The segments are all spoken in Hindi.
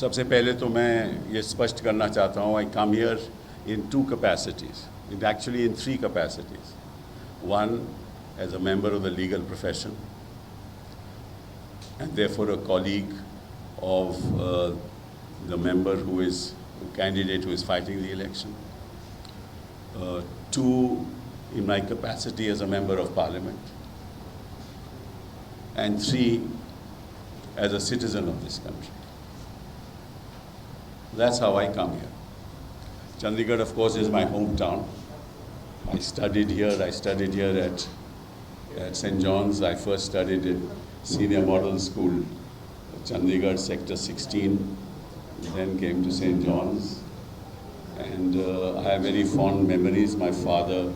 सबसे पहले तो मैं ये स्पष्ट करना चाहता हूँ, I come here in two capacities, in actually in three capacities. One, as a member of the legal profession and therefore a colleague of the member candidate who is fighting the election. Two, in my capacity as a member of parliament. And three, as a citizen of this country. That's how I come here. Chandigarh, of course, is my hometown. I studied here at St. John's. I first studied in Senior Model School, Chandigarh, Sector 16, then came to St. John's. And I have very fond memories. My father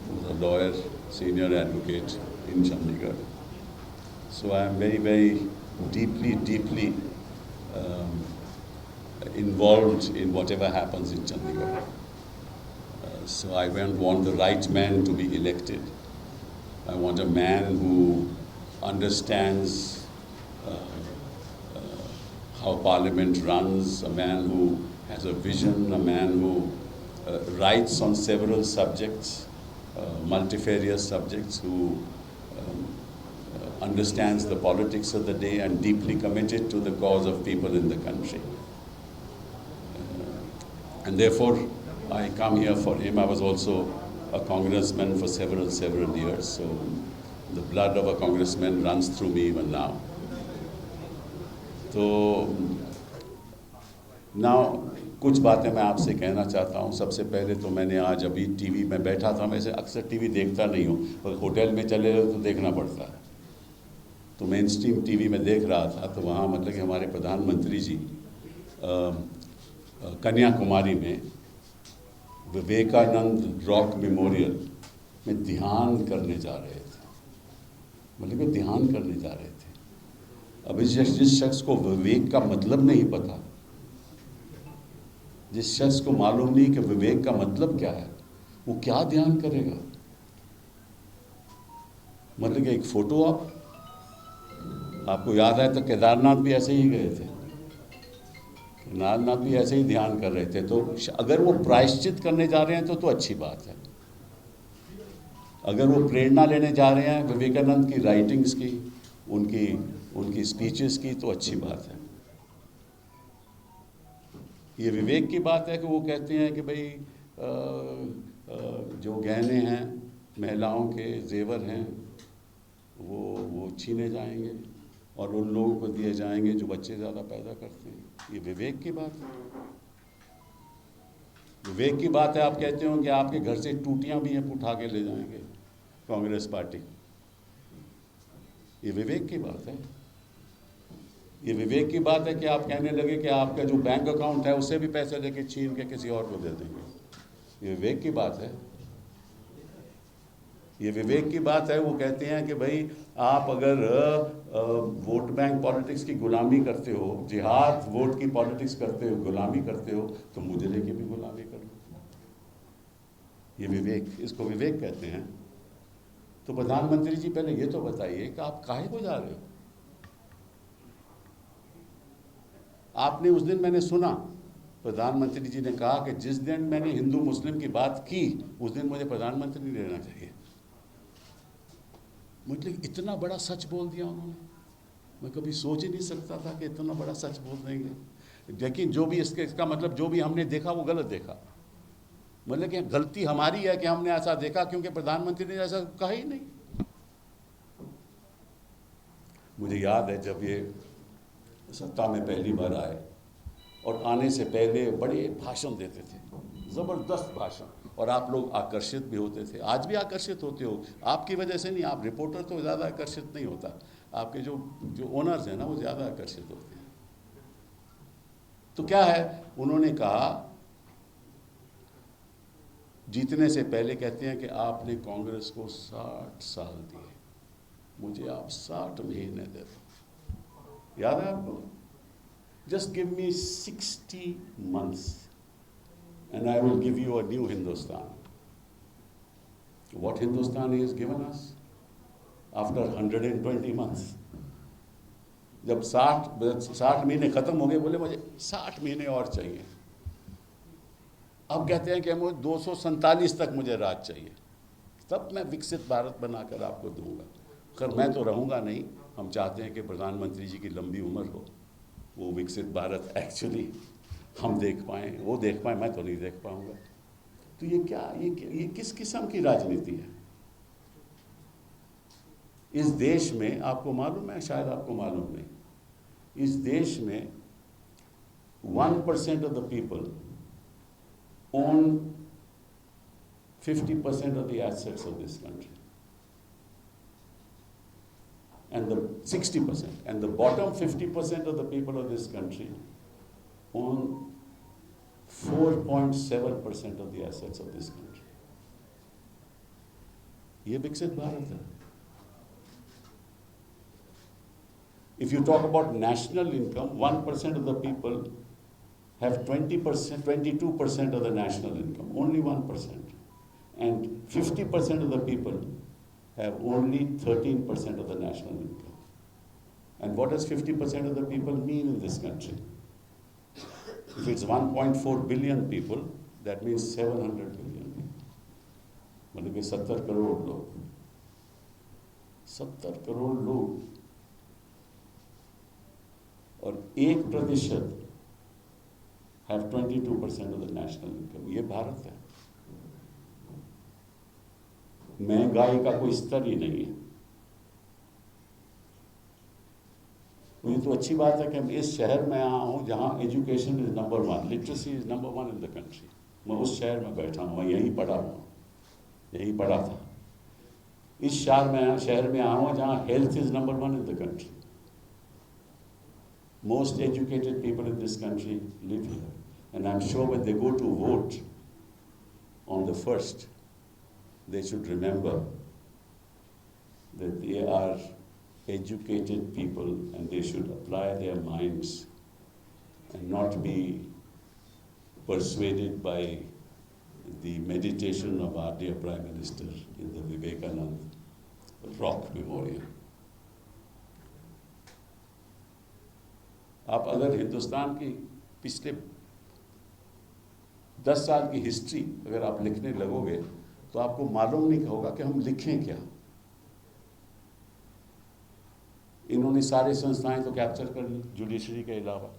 was a lawyer, senior advocate in Chandigarh. So I am very, very deeply involved in whatever happens in Chandigarh. So I want the right man to be elected. I want a man who understands how Parliament runs, a man who has a vision, a man who writes on several subjects, multifarious subjects, who understands the politics of the day and deeply committed to the cause of people in the country. And therefore, I come here for him. I was also a congressman for several years, so the blood of a congressman runs through me even now. So now कुछ बातें मैं आपसे कहना चाहता हूँ. सबसे पहले तो मैंने आज अभी टीवी में बैठा था. मैं अक्सर टीवी देखता नहीं हूँ, पर होटल में चले गए तो देखना पड़ता है. तो मेन स्ट्रीम टीवी में देख रहा था, तो वहाँ मतलब कि हमारे प्रधानमंत्री जी कन्याकुमारी में विवेकानंद रॉक मेमोरियल में ध्यान करने जा रहे थे. मतलब कि ध्यान करने जा रहे थे. अभी जिस शख्स को विवेक का मतलब नहीं पता, जिस शख्स को मालूम नहीं कि विवेक का मतलब क्या है, वो क्या ध्यान करेगा. मतलब कि एक फोटो आपको याद है तो केदारनाथ भी ऐसे ही गए थे, केदारनाथ भी ऐसे ही ध्यान कर रहे थे. तो अगर वो प्रायश्चित करने जा रहे हैं तो अच्छी बात है. अगर वो प्रेरणा लेने जा रहे हैं विवेकानंद की राइटिंग्स की, उनकी स्पीचेस की, तो अच्छी बात है. ये विवेक की बात है कि वो कहते हैं कि भाई जो गहने हैं, महिलाओं के जेवर हैं, वो छीने जाएंगे और उन लोगों को दिए जाएंगे जो बच्चे ज़्यादा पैदा करते हैं. ये विवेक की बात है. विवेक की बात है आप कहते हो कि आपके घर से टूटियां भी हैं, उठा के ले जाएंगे कांग्रेस पार्टी. ये विवेक की बात है. ये विवेक की बात है कि आप कहने लगे कि आपका जो बैंक अकाउंट है उससे भी पैसे लेके छीन के किसी और को दे देंगे. ये विवेक की बात है. ये विवेक की बात है. वो कहते हैं कि भाई आप अगर वोट बैंक पॉलिटिक्स की गुलामी करते हो, जिहाद वोट की पॉलिटिक्स करते हो, गुलामी करते हो, तो मुझे लेके भी गुलामी करो. ये विवेक, इसको विवेक कहते हैं. तो प्रधानमंत्री जी पहले ये तो बताइए कि आप काहे को जा रहे हो. आपने उस दिन, मैंने सुना प्रधानमंत्री जी ने कहा कि जिस दिन मैंने हिंदू मुस्लिम की बात की उस दिन मुझे प्रधानमंत्री नहीं रहना चाहिए. मतलब इतना बड़ा सच बोल दिया उन्होंने. मैं कभी सोच ही नहीं सकता था कि इतना बड़ा सच बोल देंगे. लेकिन जो भी इसका मतलब जो भी हमने देखा वो गलत देखा. मतलब कि गलती हमारी है कि हमने ऐसा देखा, क्योंकि प्रधानमंत्री ने ऐसा कहा ही नहीं. मुझे याद है जब ये सत्ता में पहली बार आए और आने से पहले बड़े भाषण देते थे, ज़बरदस्त भाषण, और आप लोग आकर्षित भी होते थे. आज भी आकर्षित होते हो. आपकी वजह से नहीं, आप रिपोर्टर तो ज़्यादा आकर्षित नहीं होता, आपके जो ओनर्स हैं ना वो ज़्यादा आकर्षित होते हैं. तो क्या है, उन्होंने कहा जीतने से पहले, कहते हैं कि आपने कांग्रेस को 60 साल दिए, मुझे आप 60 महीने दे दो. याद है आपको? Just give me 60 months and I will give you a new Hindustan. What Hindustan he has given us after 120 months? जब 60 महीने ख़त्म हो गए, बोले मुझे 60 महीने और चाहिए। अब कहते हैं कि मुझे 247 तक मुझे राज चाहिए, तब मैं विकसित भारत बनाकर आपको दूंगा। खैर मैं तो रहूँगा नहीं, हम चाहते हैं कि प्रधानमंत्री जी की लंबी उम्र हो, वो विकसित भारत एक्चुअली हम देख पाएँ, वो देख पाएँ, मैं तो नहीं देख पाऊँगा। तो ये क्या, ये किस किस्म की राजनीति है? इस देश में आपको मालूम है, शायद आपको मालूम नहीं, इस देश में 1% of the people own 50% of the assets of this country, and the 60%, and the bottom 50% of the people of this country own 4.7% of the assets of this country. ये विकसित भारत है। If you talk about national income, 1% of the people have 20%, 22% of the national income, only 1%. And 50% of the people have only 13% of the national income. And what does 50% of the people mean in this country? If it's 1.4 billion people, that means 700 billion people. मतलब कि 70 करोड़ लोग, 70 करोड़ लोग, और 1% have 22% of the national income। ये भारत है। महंगाई का कोई स्तर ही नहीं है। ये तो अच्छी बात है कि मैं इस शहर में आया हूँ जहाँ education is number 1, literacy is number 1 in the country. मैं उस शहर में बैठा हूँ, मैं यहीं पढ़ा हूँ, यहीं पढ़ा था। इस शहर में आया हूँ जहाँ health is number 1 in the country. Most educated people in this country live here, and I'm sure when they go to vote on the 1st, they should remember that they are educated people and they should apply their minds and not be persuaded by the meditation of our dear Prime Minister in the Vivekanand Rock Memorial. आप अगर हिंदुस्तान की पिछले 10 साल की हिस्ट्री अगर आप लिखने लगोगे तो आपको मालूम नहीं होगा कि हम लिखें क्या। इन्होंने सारे संस्थाएं तो कैप्चर कर ली, जुडिशरी के अलावा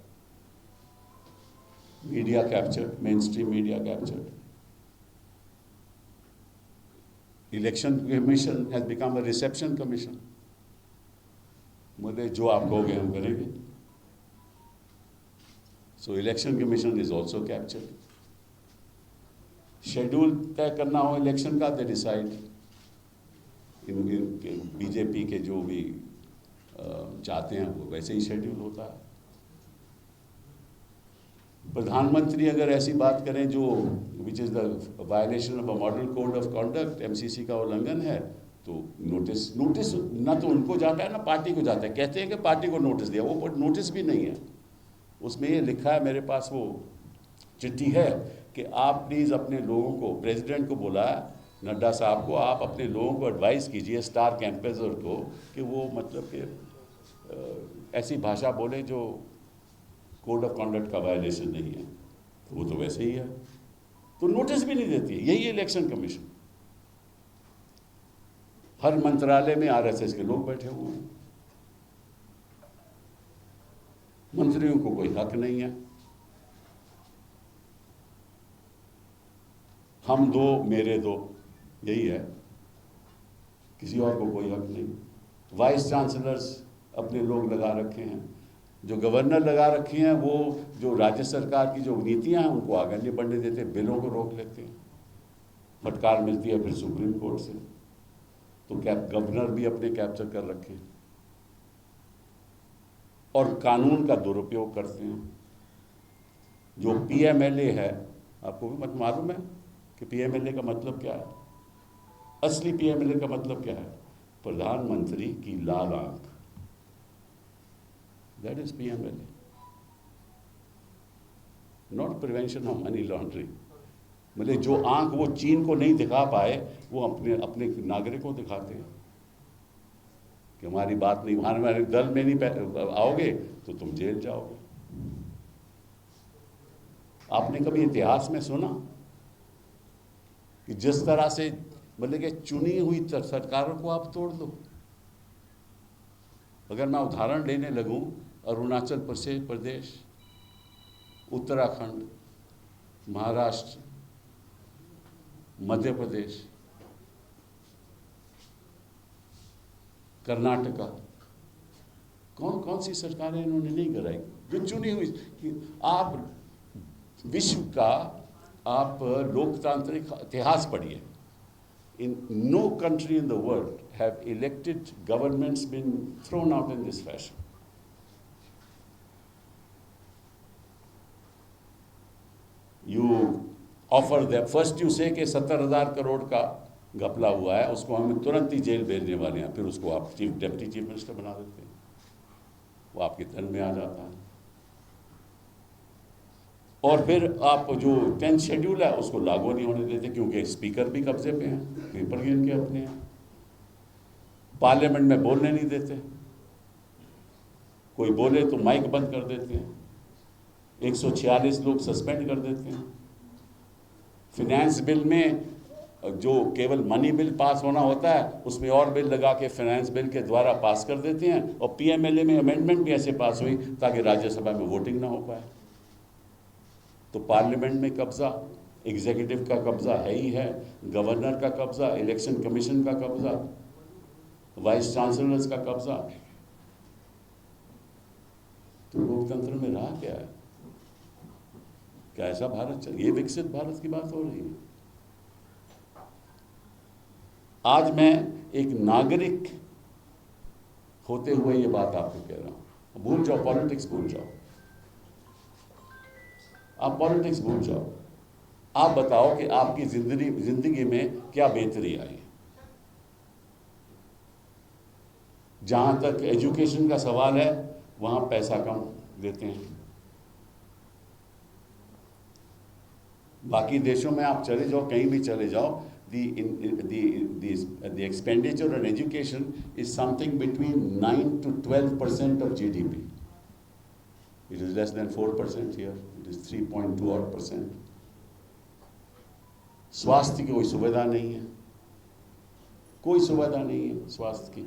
media captured, main stream media captured. Election commission has become a reception commission, मतलब जो आप कहोगे हम करेंगे। So election commission is also captured. Schedule तय करना हो इलेक्शन का, दे डिसाइड। बीजेपी के जो भी चाहते हैं वो वैसे ही शेड्यूल होता है। प्रधानमंत्री अगर ऐसी बात करें जो which is the violation of a model code of conduct, MCC का उल्लंघन है, तो नोटिस ना तो उनको जाता है ना पार्टी को जाता है। कहते हैं कि पार्टी को नोटिस दिया, वो नोटिस भी नहीं है। उसमें ये लिखा है, मेरे पास वो चिट्ठी है कि आप प्लीज़ अपने लोगों को, प्रेसिडेंट को बोला नड्डा साहब को, आप अपने लोगों को एडवाइस कीजिए, स्टार कैंपेसर को, कि वो मतलब कि ऐसी भाषा बोले जो कोड ऑफ कॉन्डक्ट का वायलेशन नहीं है। तो वो तो वैसे ही है, तो नोटिस भी नहीं देती है। यही है इलेक्शन कमीशन। हर मंत्रालय में आरएसएस के लोग बैठे हुए हैं, मंत्रियों को कोई हक नहीं है। हम दो मेरे दो, यही है, किसी और को कोई हक नहीं। वाइस चांसलर्स अपने लोग लगा रखे हैं, जो गवर्नर लगा रखे हैं वो जो राज्य सरकार की जो नीतियां हैं उनको आगे नहीं बढ़ने देते, बिलों को रोक लेते हैं, फटकार मिलती है फिर सुप्रीम कोर्ट से। तो गवर्नर भी अपने कैप्चर कर रखे हैं और कानून का दुरुपयोग करते हैं। जो पीएमएलए है, आपको भी मत मालूम है कि पीएमएलए का मतलब क्या है? असली पीएमएलए का मतलब क्या है? प्रधानमंत्री की लाल आंख, that is PMLA, not prevention of money laundering. मतलब जो आंख वो चीन को नहीं दिखा पाए वो अपने नागरिकों को दिखाते हैं। कि हमारी बात नहीं, हमारे दल में नहीं आओगे तो तुम जेल जाओगे। आपने कभी इतिहास में सुना कि जिस तरह से मतलब कि चुनी हुई सरकारों को आप तोड़ दो? अगर मैं उदाहरण लेने लगूं, अरुणाचल प्रदेश, उत्तराखंड, महाराष्ट्र, मध्य प्रदेश, कर्नाटका, कौन कौन सी सरकारें इन्होंने नहीं कराई जो चुनी हुई? आप विश्व का आप लोकतांत्रिक इतिहास पढ़िए। In no country in the world have elected governments been thrown out in this fashion. You offer them, first you say कि 70,000 करोड़ का घपला हुआ है, उसको हम तुरंत ही जेल भेजने वाले हैं, फिर उसको आप डिप्टी चीफ मिनिस्टर बना देते हैं, वो आपके धन में आ जाता है। और फिर आप जो 10th शेड्यूल है उसको लागू नहीं होने देते, क्योंकि स्पीकर भी कब्जे पे हैं, पेपर गिन के अपने हैं, पार्लियामेंट में बोलने नहीं देते, कोई बोले तो माइक बंद कर देते हैं, 146 लोग सस्पेंड कर देते हैं। फिनेंस बिल में जो केवल मनी बिल पास होना होता है, उसमें और बिल लगा के फाइनेंस बिल के द्वारा पास कर देते हैं, और पीएमएलए में अमेंडमेंट भी ऐसे पास हुई ताकि राज्यसभा में वोटिंग ना हो पाए। तो पार्लियामेंट में कब्जा, एग्जीक्यूटिव का कब्जा है ही है, गवर्नर का कब्जा, इलेक्शन कमीशन का कब्जा, वाइस चांसलर्स का कब्जा। तो लोकतंत्र में रहा क्या है? क्या ऐसा भारत चाहिए? ये विकसित भारत की बात हो रही है। आज मैं एक नागरिक होते हुए ये बात आपको कह रहा हूं। भूल जाओ पॉलिटिक्स, भूल जाओ, आप पॉलिटिक्स भूल जाओ। आप बताओ कि आपकी जिंदगी में क्या बेहतरी आई है। जहां तक एजुकेशन का सवाल है, वहां पैसा कम देते हैं। बाकी देशों में आप चले जाओ, कहीं भी चले जाओ, the expenditure on education is something between 9 to 12% of GDP. It is less than 4% here. It is 3.2%. स्वास्थ्य की कोई सुविधा नहीं है, कोई सुविधा नहीं है स्वास्थ्य की।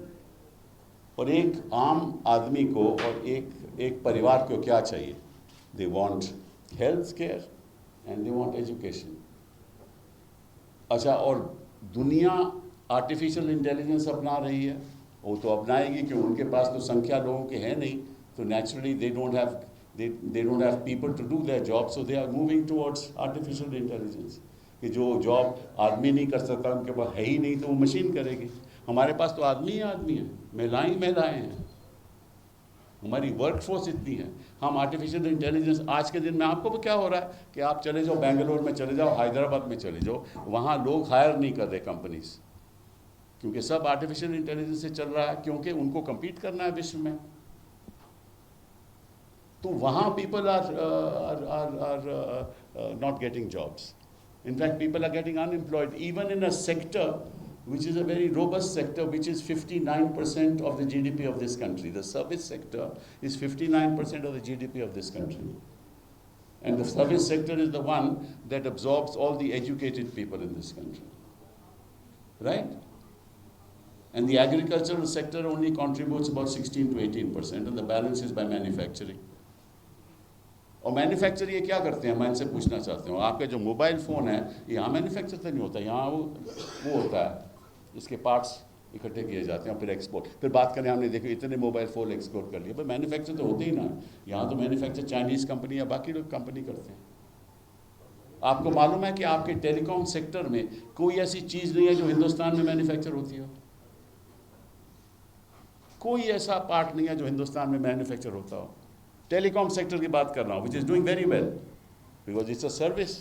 और एक आम आदमी को और एक परिवार को क्या चाहिए? They want health care and they want education. अच्छा, और दुनिया आर्टिफिशियल इंटेलिजेंस अपना रही है, वो तो अपनाएगी क्यों? उनके पास तो संख्या लोगों की है नहीं, तो naturally they don't have people to do their job, so they are moving towards artificial intelligence. कि जो जॉब आदमी नहीं कर सकता, उनके पास है ही नहीं, तो वो मशीन करेगी। हमारे पास तो आदमी ही आदमी है, महिलाएं हैं, हमारी वर्कफोर्स इतनी है। हम आर्टिफिशियल इंटेलिजेंस, आज के दिन में आपको क्या हो रहा है कि आप चले जाओ बेंगलोर में, चले जाओ हैदराबाद में, चले जाओ, वहाँ लोग हायर नहीं कर रहे कंपनीज, क्योंकि सब आर्टिफिशियल इंटेलिजेंस से चल रहा है, क्योंकि उनको कम्पीट करना है विश्व में। तो वहाँ people are not getting jobs. In fact people are getting unemployed even in a sector which is a very robust sector, which is 59% of the GDP of this country. The service sector is 59% of the GDP of this country. And the service sector is the one that absorbs all the educated people in this country. Right? And the agricultural sector only contributes about 16 to 18%, and the balance is by manufacturing. और मैन्युफैक्चर ये क्या करते हैं, मैं इनसे पूछना चाहता हूँ। आपका जो मोबाइल फ़ोन है, यहाँ मैन्युफैक्चर तो नहीं होता, यहाँ वो होता है, इसके पार्ट्स इकट्ठे किए जाते हैं और फिर एक्सपोर्ट। फिर बात करें, हमने देखो इतने मोबाइल फ़ोन एक्सपोर्ट कर लिए, पर मैन्युफैक्चर तो होते ही ना। यहाँ तो मैन्युफैक्चर चाइनीज़ कंपनी या बाकी लोग कंपनी करते हैं। आपको मालूम है कि आपके टेलीकॉम सेक्टर में कोई ऐसी चीज़ नहीं है जो हिंदुस्तान में मैन्युफैक्चर होती हो। कोई ऐसा पार्ट नहीं है जो हिंदुस्तान में मैन्युफैक्चर होता हो। टेलीकॉम सेक्टर की बात कर रहा हूँ, which is doing very well because it's a service.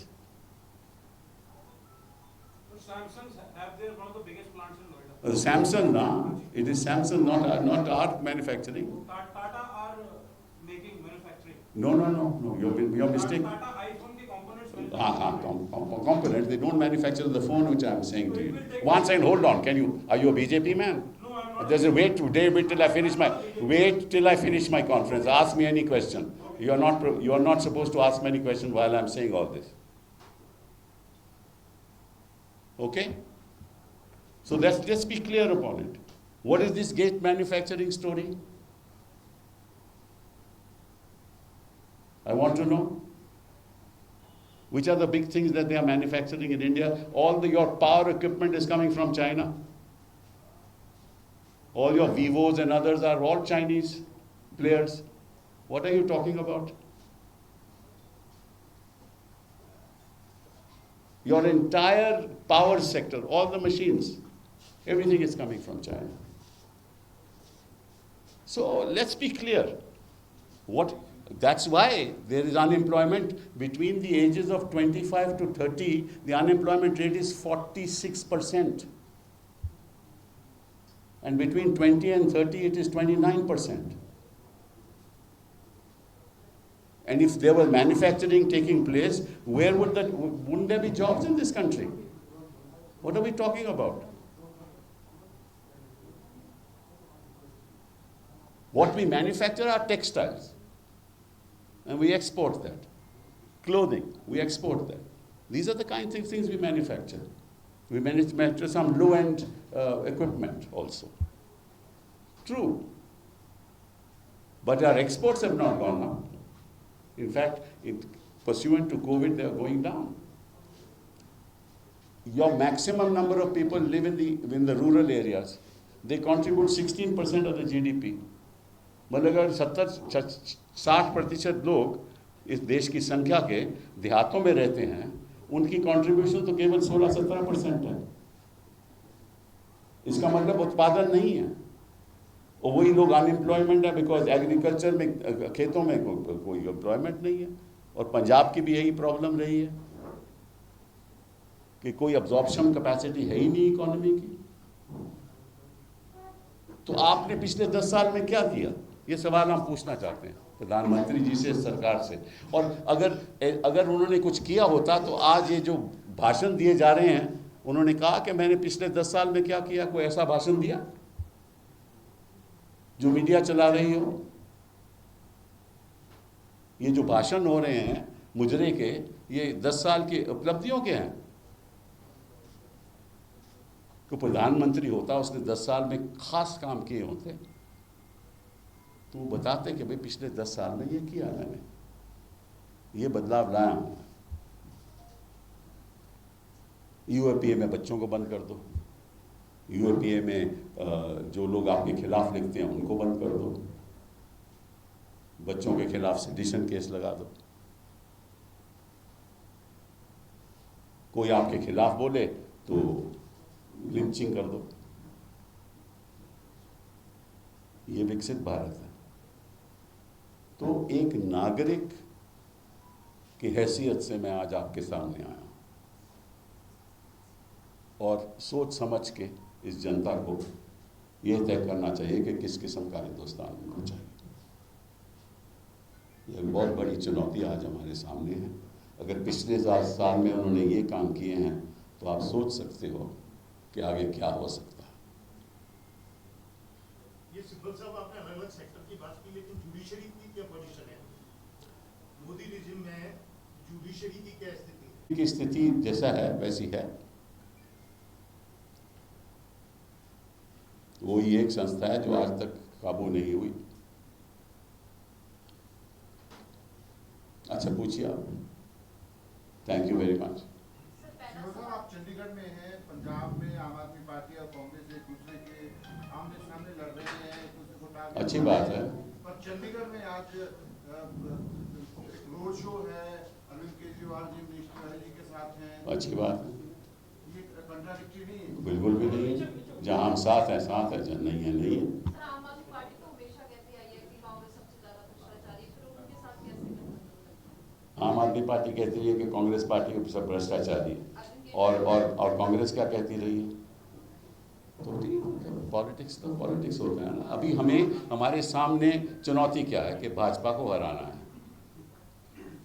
Samsung, it is Samsung, not our manufacturing. Tata are making manufacturing. No, you're mistaken. Tata iPhone के components. Components. They don't manufacture the phone, which I am saying to you. One second, hold on. Are you a BJP man? No, I'm There's a wait till I finish my conference. Ask me any question. You are not supposed to ask me any question while I'm saying all this. Okay? So let's be clear upon it. What is this gate manufacturing story? I want to know. Which are the big things that they are manufacturing in India? Your power equipment is coming from China. All your Vivos and others are all Chinese players. What are you talking about? Your entire power sector, all the machines, everything is coming from China. So let's be clear. That's why there is unemployment between the ages of 25 to 30. The unemployment rate is 46%. And between 20 and 30, it is 29%. And if there was manufacturing taking place, wouldn't there be jobs in this country? What are we talking about? What we manufacture are textiles. And we export that. Clothing, we export that. These are the kinds of things we manufacture. We manufacture some low-end equipment also. True. But our exports have not gone up. In fact, pursuant to COVID, they are going down. Your maximum number of people live in the rural areas. They contribute 16% of the GDP. मतलब अगर 60% लोग इस देश की संख्या के देहातों में रहते हैं, उनकी कंट्रीब्यूशन तो केवल 16-17% है. इसका मतलब उत्पादन नहीं है. और वही लोग अनएम्प्लॉयमेंट है, बिकॉज एग्रीकल्चर में, खेतों में कोई एम्प्लॉयमेंट नहीं है. और पंजाब की भी यही प्रॉब्लम रही है कि कोई अब्जॉर्प्शन कैपेसिटी है ही नहीं इकोनॉमी की. तो आपने पिछले 10 साल में क्या किया? ये सवाल हम पूछना चाहते हैं प्रधानमंत्री जी से, सरकार से. और अगर उन्होंने कुछ किया होता तो आज ये जो भाषण दिए जा रहे हैं, उन्होंने कहा कि मैंने पिछले 10 साल में क्या किया. कोई ऐसा भाषण दिया जो मीडिया चला रही हो? ये जो भाषण हो रहे हैं मुजरे के, ये 10 साल की उपलब्धियों के हैं. तो प्रधानमंत्री होता, उसने 10 साल में खास काम किए होते तो वो बताते कि भाई पिछले 10 साल में ये किया, मैंने ये बदलाव लाया हूं. यूएपीए में बच्चों को बंद कर दो. यूएपीए में जो लोग आपके खिलाफ लिखते हैं उनको बंद कर दो. बच्चों के खिलाफ सेडिशन केस लगा दो. कोई आपके खिलाफ बोले तो लिंचिंग कर दो. ये विकसित भारत है. तो एक नागरिक की हैसियत से मैं आज आपके सामने आया हूं और सोच समझ के इस जनता को ये तय करना चाहिए कि किस किस्म का हिंदुस्तान होना चाहिए. यह बहुत बड़ी चुनौती आज हमारे सामने है. अगर पिछले 7 साल में उन्होंने ये काम किए हैं तो आप सोच सकते हो कि आगे क्या हो सकता है. ये सिब्बल साहब, आपने अलग अलग सेक्टर की बात की, लेकिन जुडिशरी की क्या पोजीशन है? मोदी रिजिम में जुडिशरी की क्या स्थिति है? की स्थिति जैसा है वैसी है. वो ही एक संस्था है जो आज तक काबू नहीं हुई. अच्छा, पूछिए आप. Thank you very much. आप चंडीगढ़ में हैं, पंजाब में आम आदमी पार्टी और कांग्रेस एक दूसरे के आमने सामने लड़ रहे हैं, एक दूसरे को टारगेट. अच्छी बात है. पर चंडीगढ़ में आज रोड शो है, अरविंद केजरीवाल जी मिनिस्टर हरि जी के साथ हैं. अच्छी बात है. ये कंट्राडिक्टरी नहीं है? बिल्कुल भी नहीं है. जहाँ हम साथ हैं साथ है, जहाँ नहीं है नहीं है. आम आदमी पार्टी तो हमेशा कहती आई है कि कांग्रेस सबसे ज्यादा भ्रष्टाचारी है, फिर उनके साथ कैसे? आम आदमी पार्टी कहती है कि कांग्रेस पार्टी सब भ्रष्टाचारी है, और कांग्रेस क्या कहती रही है? तो पॉलिटिक्स होता है ना. अभी हमारे सामने चुनौती क्या है कि भाजपा को हराना है.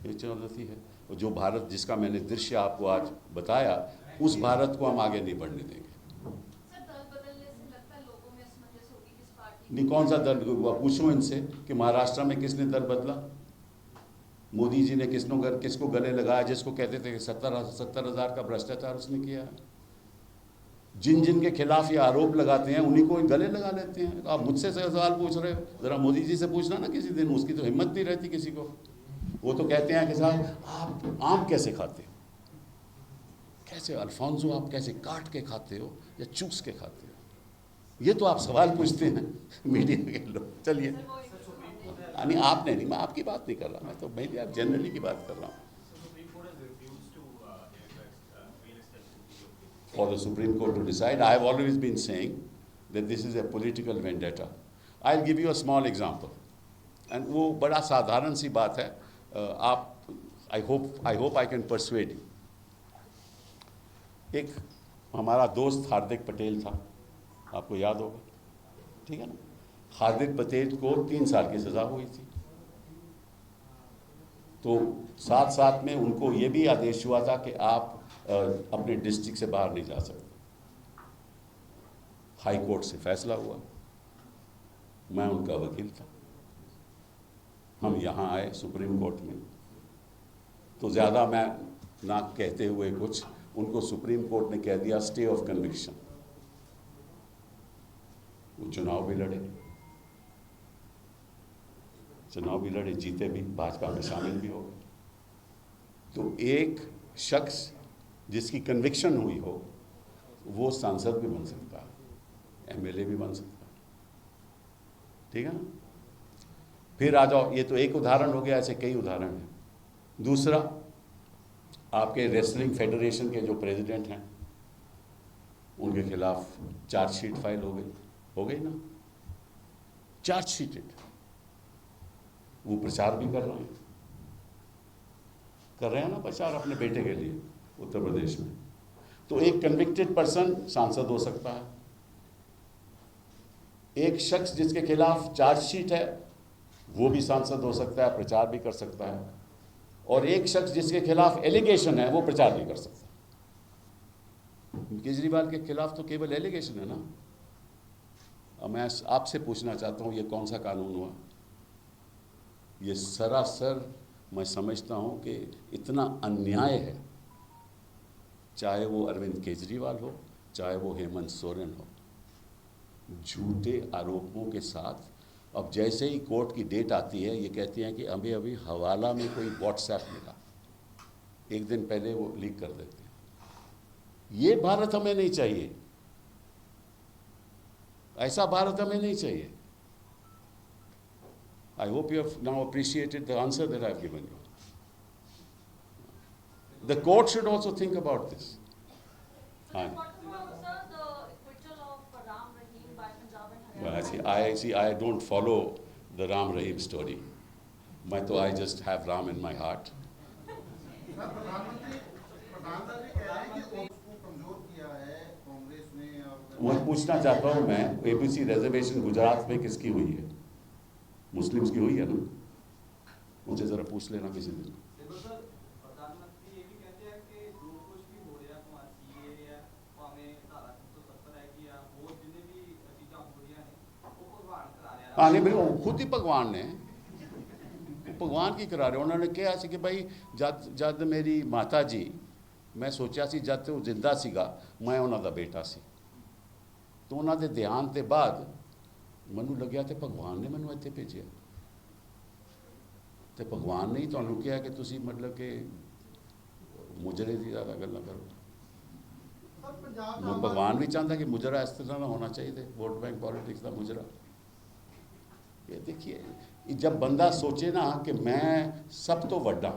ये चुनौती है. और जो भारत जिसका मैंने दृश्य आपको आज बताया, उस भारत को हम आगे नहीं बढ़ने देंगे. सर, दल बदलने से लगता है लोगों में असमंजस नहीं, कौन सा दल? पूछो इनसे कि महाराष्ट्र में किसने दल बदला? मोदी जी ने किसको गले लगाया? जिसको कहते थे कि 70,000 का भ्रष्टाचार उसने किया है। जिन के खिलाफ ये आरोप लगाते हैं उन्हीं को गले लगा लेते हैं। आप मुझसे सवाल पूछ रहे हो, जरा मोदी जी से पूछना ना किसी दिन। उसकी तो हिम्मत नहीं रहती किसी को। वो तो कहते हैं कि साहब आप आम कैसे खाते हो, कैसे अल्फांसो आप कैसे काट के खाते हो या चूस के खाते हो? ये तो आप सवाल पूछते हैं मीडिया के लोग। चलिए, नहीं आपने नहीं, मैं आपकी बात नहीं कर रहा, मैं तो मेरी आप जनरली की बात कर रहा हूँ। For the Supreme Court to decide, I have always been saying that this is a political vendetta. I'll give you a small example, and वो बड़ा साधारण सी बात है। आप I hope I can persuade you. एक हमारा दोस्त हार्दिक पटेल था, आपको याद होगा, ठीक है ना? हार्दिक पटेल को 3 साल की सज़ा हुई थी। तो साथ साथ में उनको ये भी आदेश हुआ था कि आप अपने डिस्ट्रिक्ट से बाहर नहीं जा सकते। हाई कोर्ट से फैसला हुआ, मैं उनका वकील था, हम यहाँ आए सुप्रीम कोर्ट में। तो ज़्यादा मैं ना कहते हुए कुछ, उनको सुप्रीम कोर्ट ने कह दिया स्टे ऑफ कन्विक्शन। वो चुनाव भी लड़े, जीते भी, भाजपा में शामिल भी हो गए। तो एक शख्स जिसकी कन्विक्शन हुई हो वो सांसद भी बन सकता है, एमएलए भी बन सकता है, ठीक है ना? फिर आ जाओ, ये तो एक उदाहरण हो गया, ऐसे कई उदाहरण हैं। दूसरा, आपके रेसलिंग फेडरेशन के जो प्रेसिडेंट हैं उनके खिलाफ चार्जशीट फाइल हो गई ना, चार्जशीटेड। वो प्रचार भी कर रहे हैं ना प्रचार अपने बेटे के लिए उत्तर प्रदेश में। तो एक कन्विक्टेड पर्सन सांसद हो सकता है, एक शख्स जिसके खिलाफ चार्जशीट है वो भी सांसद हो सकता है, प्रचार भी कर सकता है, और एक शख्स जिसके खिलाफ एलिगेशन है वो प्रचार भी कर सकता है। केजरीवाल के खिलाफ तो केवल एलिगेशन है ना। अब मैं आपसे पूछना चाहता हूँ, ये कौन सा कानून हुआ? ये सरासर मैं समझता हूँ कि इतना अन्याय है, चाहे वो अरविंद केजरीवाल हो, चाहे वो हेमंत सोरेन हो, झूठे आरोपों के साथ। अब जैसे ही कोर्ट की डेट आती है, ये कहती हैं कि अभी हवाला में कोई व्हाट्सएप मिला, एक दिन पहले वो लीक कर देते हैं। ये भारत हमें नहीं चाहिए, ऐसा भारत हमें नहीं चाहिए। I hope you have now appreciated the answer that I have given you. The court should also think about this. What about, sir, the acquittal of Ram Rahim by Punjab and Haryana? Well, I don't follow the Ram Rahim story. I just have Ram in my heart. प्रधानमंत्री कह रहे हैं कि उसको कमजोर किया है कांग्रेस ने। मैं पूछना चाहता हूँ, मैं एबीसी रिजर्वेशन गुजरात में किसकी हुई है? मुस्लिम्स की हुई है ना? मुझे जरा पूछ लेना किसी दिन। प्रधानमंत्री ये भी कहते हैं कि जो कुछ भी हो रहा है सीए या हमें धारा 370 है कि वो जिन्हें भी चीज़ें हो रही हैं वो भगवान करा रहे हैं। हाँ नहीं भाई, वो खुद ही भगवान ने, भगवान की करा रहे। उन्होंने कहा कि भाई जद मेरी माता जी, मैं सोचा सी जद वो जिंदा सीगा मैं उन्होंने बेटा सी, तो उन्होंने देहांत के बाद ਮੈਨੂੰ ਲੱਗਿਆ ਤੇ ਭਗਵਾਨ ਨੇ ਮੈਨੂੰ ਇੱਥੇ ਭੇਜਿਆ, ਤੇ ਭਗਵਾਨ ਨੇ ਹੀ ਤੁਹਾਨੂੰ ਕਿਹਾ ਕਿ ਤੁਸੀਂ ਮਤਲਬ ਕਿ ਮੁਜਰੇ ਦੀ ਜ਼ਿਆਦਾ ਗੱਲਾਂ ਕਰੋ। ਭਗਵਾਨ ਵੀ ਚਾਹੁੰਦਾ ਕਿ ਮੁਜਰਾ ਇਸ ਤਰ੍ਹਾਂ ਦਾ ਹੋਣਾ ਚਾਹੀਦਾ, वोट बैंक पॉलिटिक्स का मुजरा। ये देखिए, जब बंदा सोचे ना कि मैं सब तो वड्डा,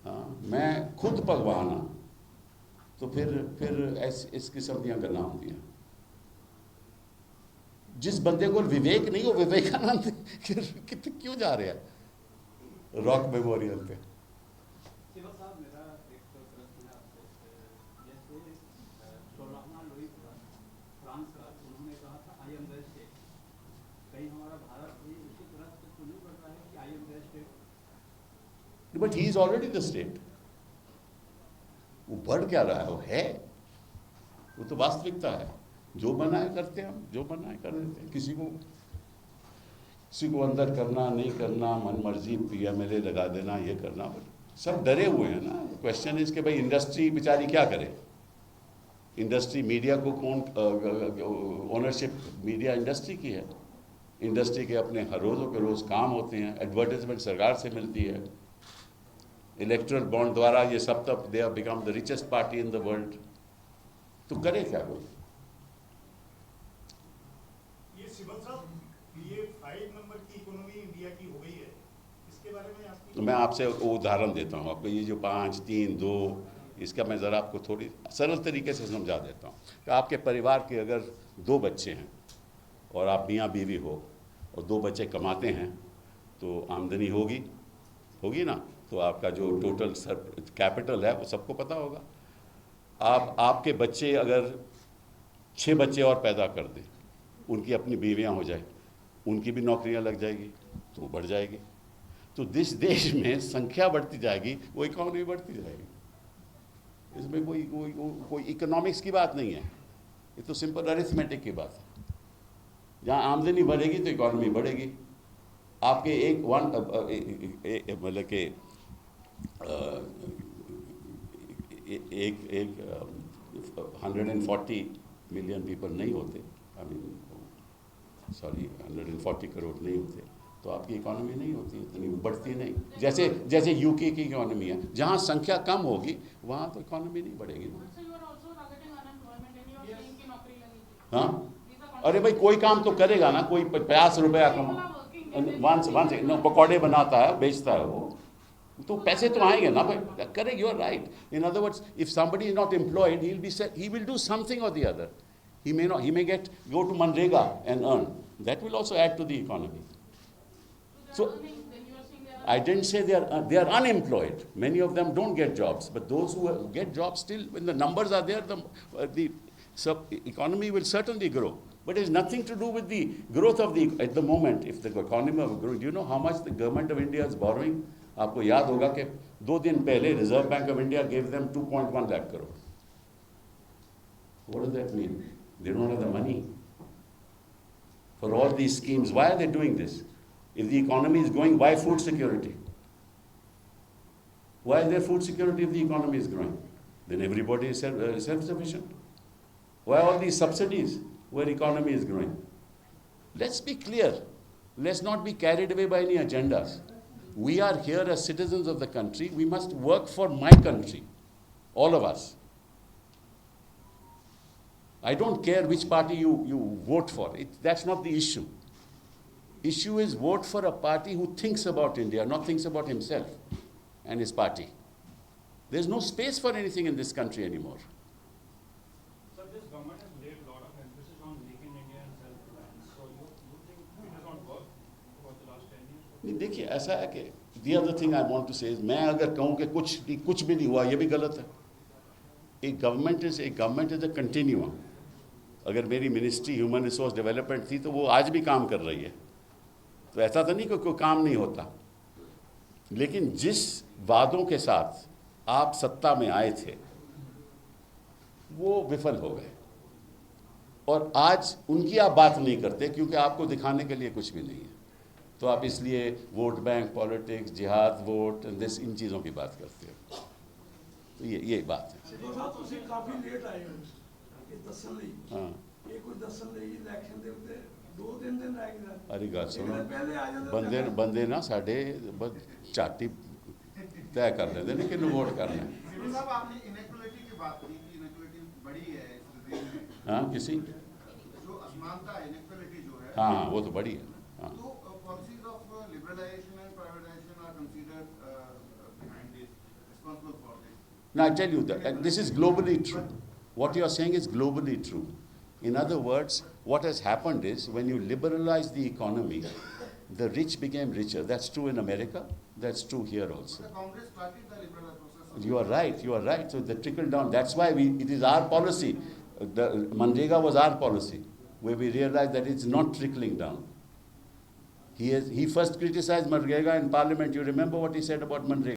हाँ मैं खुद भगवान हाँ, तो फिर इस किस्म दी गल्लां होंदियां। जिस बंदे को विवेक नहीं, वो विवेकानंद कितने क्यों जा रहे हैं रॉक मेमोरियल पे? But he is already the state. वो बढ़ क्या रहा है, वो है, वो तो वास्तविकता है। जो बनाए करते हैं हम, जो बनाए कर देते हैं। किसी को अंदर करना नहीं करना, मन मर्जी PMLA लगा देना, ये करना, सब डरे हुए हैं ना। क्वेश्चन इज कि भाई इंडस्ट्री बेचारी क्या करे। इंडस्ट्री मीडिया को कौन ओनरशिप मीडिया इंडस्ट्री की है। इंडस्ट्री के अपने हर रोज़ों के रोज़ काम होते हैं, एडवर्टाइजमेंट सरकार से मिलती है, इलेक्ट्रल बॉन्ड द्वारा ये सब तब they have become the richest party in the world. तो करे क्या कोई। ये सिबल साहब, ये 5 नंबर की इकोनॉमी इंडिया की हो गई है, इसके बारे में आपकी। तो मैं आपसे वो उदाहरण देता हूँ आपको। ये जो 5, 3, 2, इसका मैं ज़रा आपको थोड़ी सरल तरीके से समझा देता हूँ कि आपके परिवार के अगर 2 बच्चे हैं और आप मियाँ बीवी हो और 2 बच्चे कमाते हैं, तो आमदनी होगी ना। तो आपका जो टोटल कैपिटल है वो सबको पता होगा। आपके बच्चे अगर 6 बच्चे और पैदा कर दें, उनकी अपनी बीवियां हो जाए, उनकी भी नौकरियां लग जाएगी, तो बढ़ जाएगी। तो जिस देश में संख्या बढ़ती जाएगी वो इकोनॉमी बढ़ती जाएगी। इसमें कोई इकोनॉमिक्स की बात नहीं है, ये तो सिंपल अरिथमेटिक की बात है। जहाँ आमदनी बढ़ेगी तो इकोनॉमी बढ़ेगी। आपके मतलब के 140 मिलियन पीपल नहीं होते, 140 करोड़ नहीं होते, तो आपकी इकोनॉमी नहीं होती, इतनी बढ़ती नहीं। जैसे UK की इकोनॉमी है, जहाँ संख्या कम होगी वहाँ तो इकोनॉमी नहीं बढ़ेगी। हाँ, अरे भाई कोई काम तो करेगा ना, कोई 50 रुपया पकौड़े बनाता है, बेचता है, वो तो पैसे तो आएंगे ना भाई, करेंगे। You are right. In other words, if somebody is not employed, he will do something or the other. He may go to Manrega and earn. That will also add to the economy. So I didn't say they are unemployed. Many of them don't get jobs, but those who get jobs still, when the numbers are there, the economy will certainly grow. But it has nothing to do with the growth of at the moment. If the economy is growing, do you know how much the government of India is borrowing? आपको याद होगा कि 2 दिन पहले Reserve Bank of India gave them 2.1 lakh crore. What does that mean? They don't have the money for all these schemes. Why are they doing this? If the economy is growing, why food security? Why is there food security if the economy is growing? Then everybody is self-sufficient. Why all these subsidies where economy is growing? Let's be clear. Let's not be carried away by any agendas. We are here as citizens of the country. We must work for my country, all of us. I don't care which party you vote for. That's not the issue. Issue is vote for a party who thinks about India, not thinks about himself and his party. There's no space for anything in this country anymore. Sir, this government has laid a lot of emphasis on making India and self-reliance. So you think it has not worked for the last 10 years? नहीं, देखिए ऐसा है कि the other thing I want to say is, मैं अगर कहूँ कि कुछ भी नहीं हुआ, ये भी गलत है। एक गवर्नमेंट इज a continuum. अगर मेरी मिनिस्ट्री ह्यूमन रिसोर्स डेवलपमेंट थी तो वो आज भी काम कर रही है, तो ऐसा तो नहीं कि कोई काम नहीं होता। लेकिन जिस वादों के साथ आप सत्ता में आए थे वो विफल हो गए, और आज उनकी आप बात नहीं करते क्योंकि आपको दिखाने के लिए कुछ भी नहीं है। तो आप इसलिए वोट बैंक पॉलिटिक्स, जिहाद वोट, इन चीज़ों की बात करते हो। तो ये बात है। ਤੁਸੀਂ ਕਾਫੀ ਲੇਟ ਆਏ ਹੋ ਇਹ ਦੱਸਣ ਲਈ। हाँ, ਇਹ ਕੋਈ ਦੱਸਣ ਲਈ ਇਲੈਕਸ਼ਨ ਦੇ ਉੱਤੇ 2-3 ਦਿਨ ਰਹਿ ਗਏ। अरे गल सुनो, ਪਹਿਲੇ आ ਜਾਂਦੇ बंदे ना साढ़े चाटी तय कर लेते हैं कि वोट करना है। सिबल साहब, आपने इनइक्वालिटी की बात की कि इनइक्वालिटी बड़ी है इस देश में। हाँ, किसी जो असमानता इनइक्वालिटी जो है, हाँ वो तो बड़ी है। हाँ, तो policies of liberalization and privatization are considered behind this, responsible for this. now I tell you that this is globally true. What you are saying is globally true. In other words, what has happened is when you liberalize the economy, the rich became richer. That's true in America. That's true here also. The Congress started the liberal process. You are right. So the trickle down. That's why it is our policy. The Manrega was our policy, where we realized that it's not trickling down. He first criticized Manrega in Parliament. You remember what he said about Manrega?